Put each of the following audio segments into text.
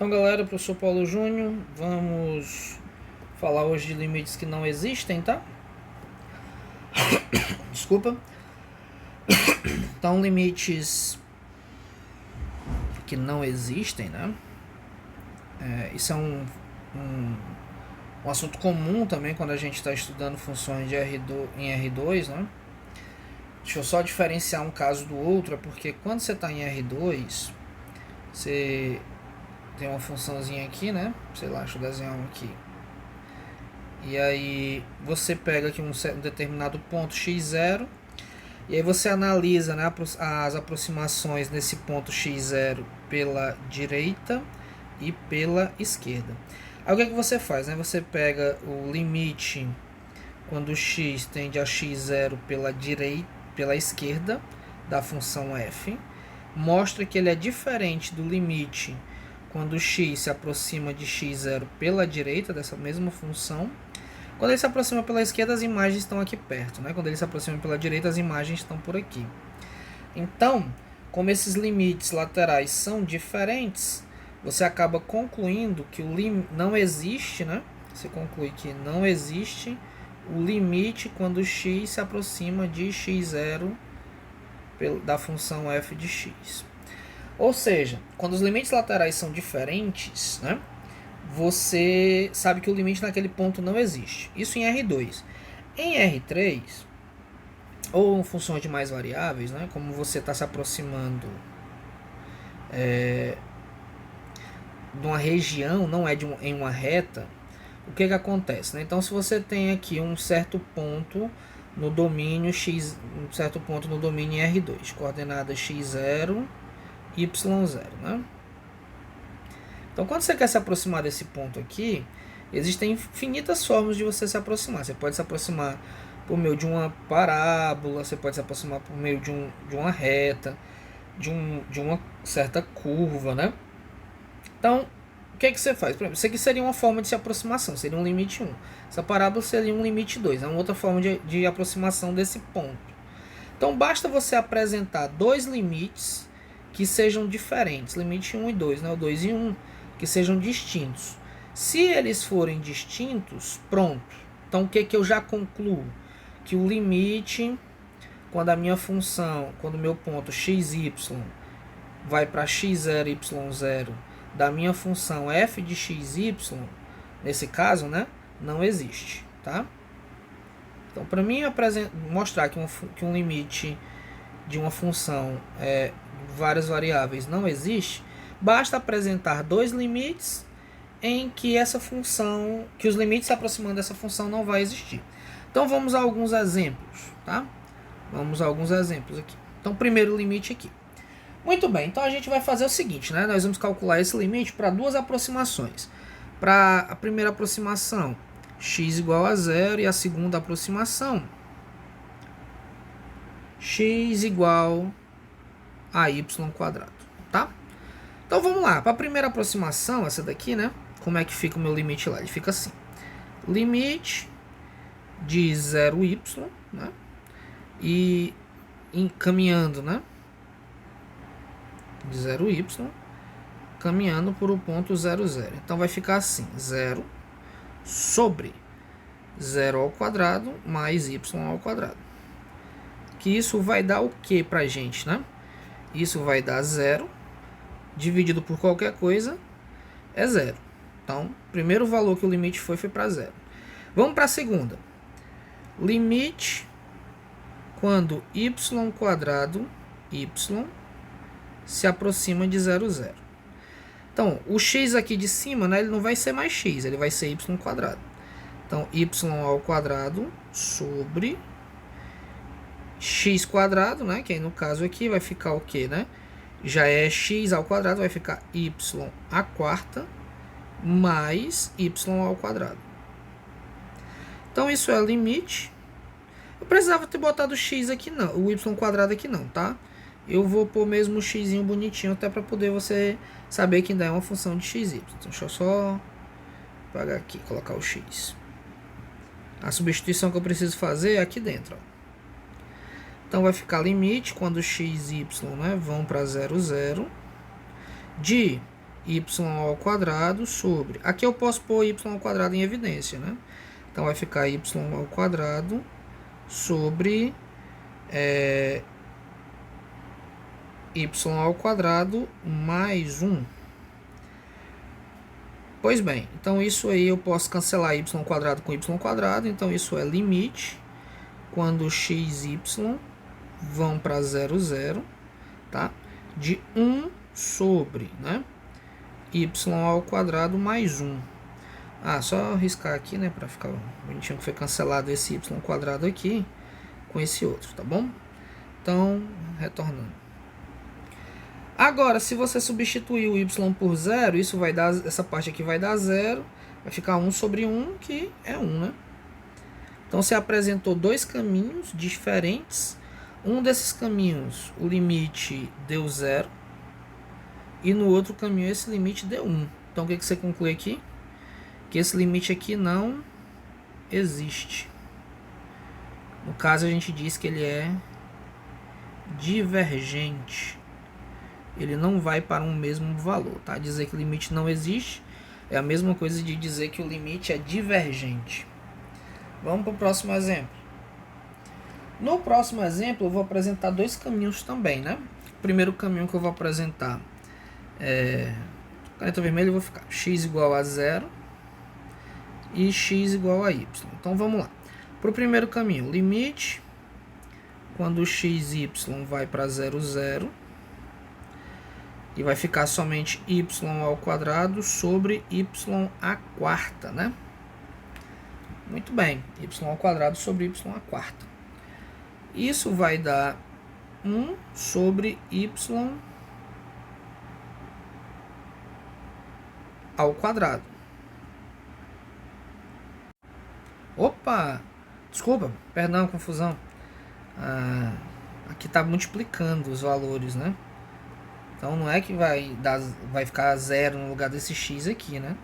Então, galera, professor Paulo Júnior, vamos falar hoje de limites que não existem, tá? Desculpa. Então, limites que não existem, né? Isso é um assunto comum também quando a gente está estudando funções de em R2, né? Deixa eu só diferenciar um caso do outro, porque quando você está em R2, você tem uma funçãozinha aqui, né? Sei lá, deixa eu desenhar um aqui. E aí você pega aqui um determinado ponto x0 e aí você analisa, né, as aproximações nesse ponto x0 pela direita e pela esquerda. Aí o que é que você faz, né? Você pega o limite quando x tende a x0 pela direita, pela esquerda da função f, mostra que ele é diferente do limite quando x se aproxima de x0 pela direita dessa mesma função. Quando ele se aproxima pela esquerda, as imagens estão aqui perto, né? Quando ele se aproxima pela direita, as imagens estão por aqui. Então, como esses limites laterais são diferentes, você acaba concluindo que não existe, né? Você conclui que não existe o limite quando x se aproxima de x0 da função f de x. Ou seja, quando os limites laterais são diferentes, né? Você sabe que o limite naquele ponto não existe. Isso em R2. Em R3, ou funções de mais variáveis, né, como você está se aproximando de uma região, não é em uma reta, o que acontece? Né? Então, se você tem aqui um certo ponto no domínio x, um certo ponto no domínio em R2, coordenada x0, y0, né? Então, quando você quer se aproximar desse ponto aqui, existem infinitas formas de você se aproximar. Você pode se aproximar por meio de uma parábola, você pode se aproximar por meio de uma reta, de uma certa curva, né? Então, o que é que você faz? Por exemplo, isso aqui seria uma forma de se aproximação, seria um limite 1. Essa parábola seria um limite 2, é uma outra forma de aproximação desse ponto. Então, basta você apresentar dois limites que sejam diferentes, limite 1 e 2, né? O 2 e 1, que sejam distintos. Se eles forem distintos, pronto. Então, o que eu já concluo? Que o limite, quando a minha função, quando o meu ponto xy vai para x0, y0, da minha função f de xy, nesse caso, né, não existe, tá? Então, para mim mostrar que um limite de uma função várias variáveis não existe, basta apresentar dois limites em que essa função, que os limites se aproximando dessa função não vai existir. Então vamos a alguns exemplos, tá? Vamos a alguns exemplos aqui. Então, primeiro limite aqui. Muito bem, então a gente vai fazer o seguinte, né? Nós vamos calcular esse limite para duas aproximações. Para a primeira aproximação, x igual a 0, e a segunda aproximação, x igual a y quadrado, tá? Então vamos lá, para a primeira aproximação, essa daqui, né? Como é que fica o meu limite lá? Ele fica assim: limite de 0y, né? E caminhando, né? De 0y, caminhando por o ponto 0, 0. Então vai ficar assim: 0 sobre 0 ao quadrado mais y ao quadrado. Que isso vai dar o que pra gente, né? Isso vai dar 0, dividido por qualquer coisa, é 0. Então, o primeiro valor que o limite foi para 0. Vamos para a segunda. Limite quando y quadrado, y, se aproxima de 0, 0. Então, o x aqui de cima, né, ele não vai ser mais x, ele vai ser y quadrado. Então, y ao quadrado sobre x quadrado, né, que aí no caso aqui vai ficar o quê, né? Já é x ao quadrado, vai ficar y à quarta mais y ao quadrado. Então, isso é limite. Eu precisava ter botado o x aqui não, o y quadrado aqui não, tá? Eu vou pôr mesmo o x bonitinho, até para poder você saber que ainda é uma função de xy. Então, deixa eu só apagar aqui, colocar o x. A substituição que eu preciso fazer é aqui dentro, ó. Então, vai ficar limite quando x e y, né, vão para 0, 0, de y ao quadrado sobre... Aqui eu posso pôr y ao quadrado em evidência, né? Então vai ficar y ao quadrado sobre y ao quadrado mais 1. Pois bem, então isso aí eu posso cancelar y quadrado com y quadrado. Então isso é limite quando x e y vão para 0, 0, tá? De 1 sobre, né? Y ao quadrado mais 1. Só riscar aqui, né? Para ficar bonitinho que foi cancelado esse y quadrado aqui com esse outro, tá bom? Então, retornando. Agora, se você substituir o y por 0, isso vai dar, essa parte aqui vai dar 0. Vai ficar 1 sobre 1, que é 1, né? Então, você apresentou dois caminhos diferentes. Um desses caminhos, o limite deu 0. E no outro caminho, esse limite deu 1. Então, o que você conclui aqui? Que esse limite aqui não existe. No caso, a gente diz que ele é divergente. Ele não vai para um mesmo valor, tá? Dizer que o limite não existe é a mesma coisa de dizer que o limite é divergente. Vamos para o próximo exemplo. No próximo exemplo, eu vou apresentar dois caminhos também, né? O primeiro caminho que eu vou apresentar caneta vermelha, eu vou ficar x igual a 0 e x igual a y. Então, vamos lá. Para o primeiro caminho, limite quando x e y vai para 0, 0. E vai ficar somente y ao quadrado sobre y à quarta, né? Muito bem, y ao quadrado sobre y à quarta. Isso vai dar 1 sobre y ao quadrado. Opa! Desculpa, perdão, confusão. Aqui está multiplicando os valores, né? Então não é que vai ficar 0 no lugar desse x aqui, né?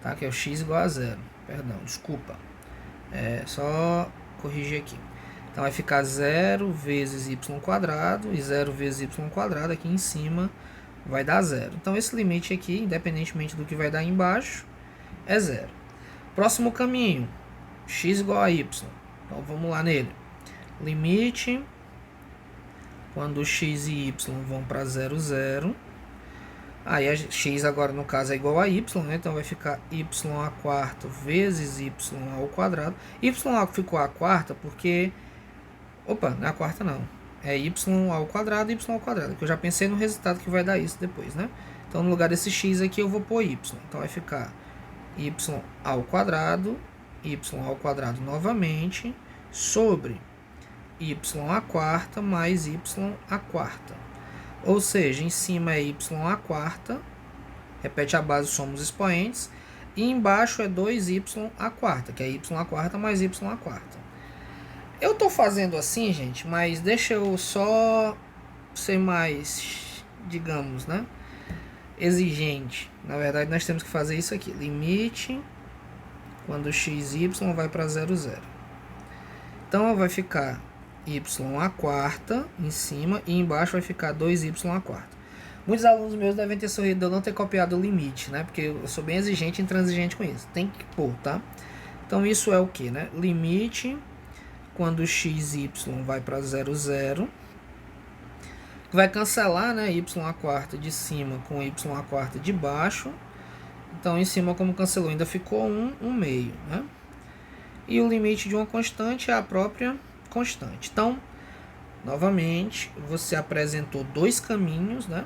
Tá? Que é o x igual a 0. Perdão, desculpa. Só corrigir aqui. Então vai ficar 0 vezes y quadrado e 0 vezes y quadrado aqui em cima vai dar 0. Então esse limite aqui, independentemente do que vai dar embaixo, é 0. Próximo caminho, x igual a y. Então vamos lá nele. Limite quando x e y vão para 0, 0. Aí a x agora no caso é igual a y, né? Então vai ficar y à quarta vezes y ao quadrado. Y ficou à quarta porque... Opa, não é a quarta não. É y ao quadrado e y ao quadrado. Que eu já pensei no resultado que vai dar isso depois, né? Então no lugar desse x aqui eu vou pôr y. Então vai ficar y ao quadrado novamente sobre y à quarta mais y à quarta. Ou seja, em cima é y à quarta, repete a base, somos expoentes, e embaixo é 2y à quarta, que é y à quarta mais y à quarta. Eu estou fazendo assim, gente, mas deixa eu só ser mais, digamos, né, exigente. Na verdade, nós temos que fazer isso aqui. Limite quando x e y vai para 0, 0. Então, vai ficar y à quarta em cima e embaixo vai ficar 2y à quarta. Muitos alunos meus devem ter sorrido de eu não ter copiado o limite, né? Porque eu sou bem exigente e intransigente com isso. Tem que pôr, tá? Então isso é o que, né? Limite quando x e y vai para 0, 0. Vai cancelar, né? Y à quarta de cima com y à quarta de baixo. Então em cima, como cancelou, ainda ficou 1 meio, né? E o limite de uma constante é a própria constante. Então, novamente, você apresentou dois caminhos, né?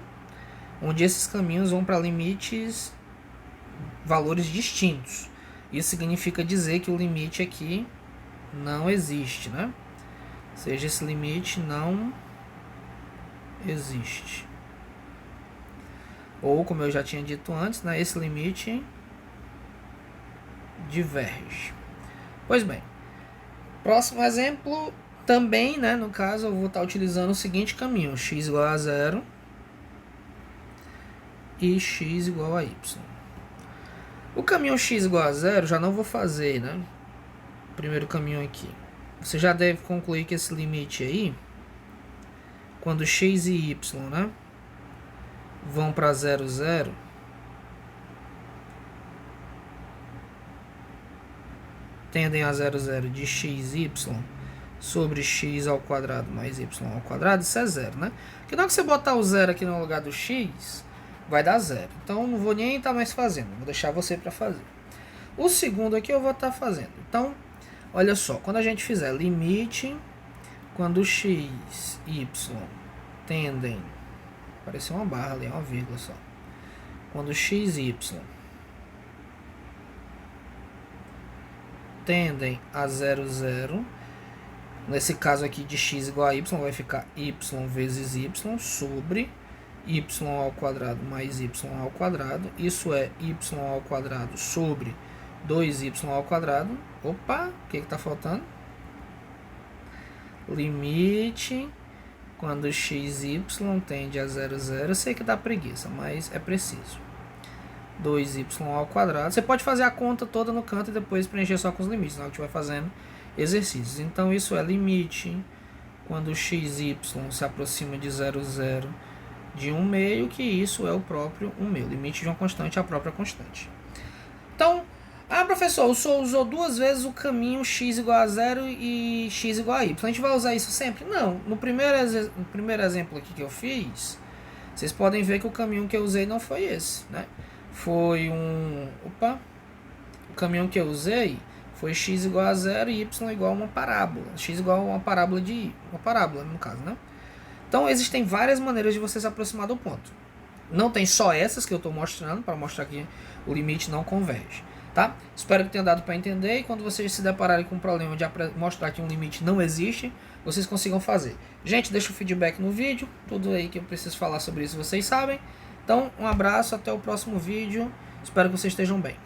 Onde esses caminhos vão para limites, valores distintos. Isso significa dizer que o limite aqui não existe, né? Ou seja, esse limite não existe. Ou, como eu já tinha dito antes, né? Esse limite diverge. Pois bem, próximo exemplo também, né, no caso eu vou estar utilizando o seguinte caminho, x igual a 0 e x igual a y. O caminho x igual a 0 já não vou fazer, né, o primeiro caminho aqui. Você já deve concluir que esse limite aí, quando x e y, né, vão para 0, 0, tendem a 0, 0 de xy sobre x ao quadrado mais y ao quadrado, isso é zero, né? Porque na hora que você botar o zero aqui no lugar do x, vai dar zero. Então, não vou nem estar mais fazendo, vou deixar você para fazer. O segundo aqui eu vou estar fazendo. Então, olha só, quando a gente fizer limite, quando x, y tendem, apareceu uma barra ali, uma vírgula só. Quando x, y tendem a 0, 0, nesse caso aqui de x igual a y, vai ficar y vezes y sobre y ao quadrado mais y ao quadrado. Isso é y ao quadrado sobre 2y ao quadrado. Opa, o que está faltando? Limite quando x, y tende a 0, 0. Eu sei que dá preguiça, mas é preciso. 2y ao quadrado. Você pode fazer a conta toda no canto e depois preencher só com os limites, na hora que estiver fazendo exercícios. Então, isso é limite quando x, y se aproxima de 0, 0 de 1 meio, que isso é o próprio 1 meio. Limite de uma constante é a própria constante. Então, professor, o senhor usou duas vezes o caminho x igual a 0 e x igual a y. A gente vai usar isso sempre? Não. No primeiro exemplo aqui que eu fiz, vocês podem ver que o caminho que eu usei não foi esse, né? Foi o caminho que eu usei foi x igual a 0 e y igual a uma parábola. X igual a uma parábola no caso, né? Então, existem várias maneiras de você se aproximar do ponto. Não tem só essas que eu estou mostrando, para mostrar que o limite não converge, tá? Espero que tenha dado para entender, e quando vocês se depararem com o problema de mostrar que um limite não existe, vocês consigam fazer. Gente, deixa o feedback no vídeo, tudo aí que eu preciso falar sobre isso vocês sabem. Então, um abraço, até o próximo vídeo, espero que vocês estejam bem.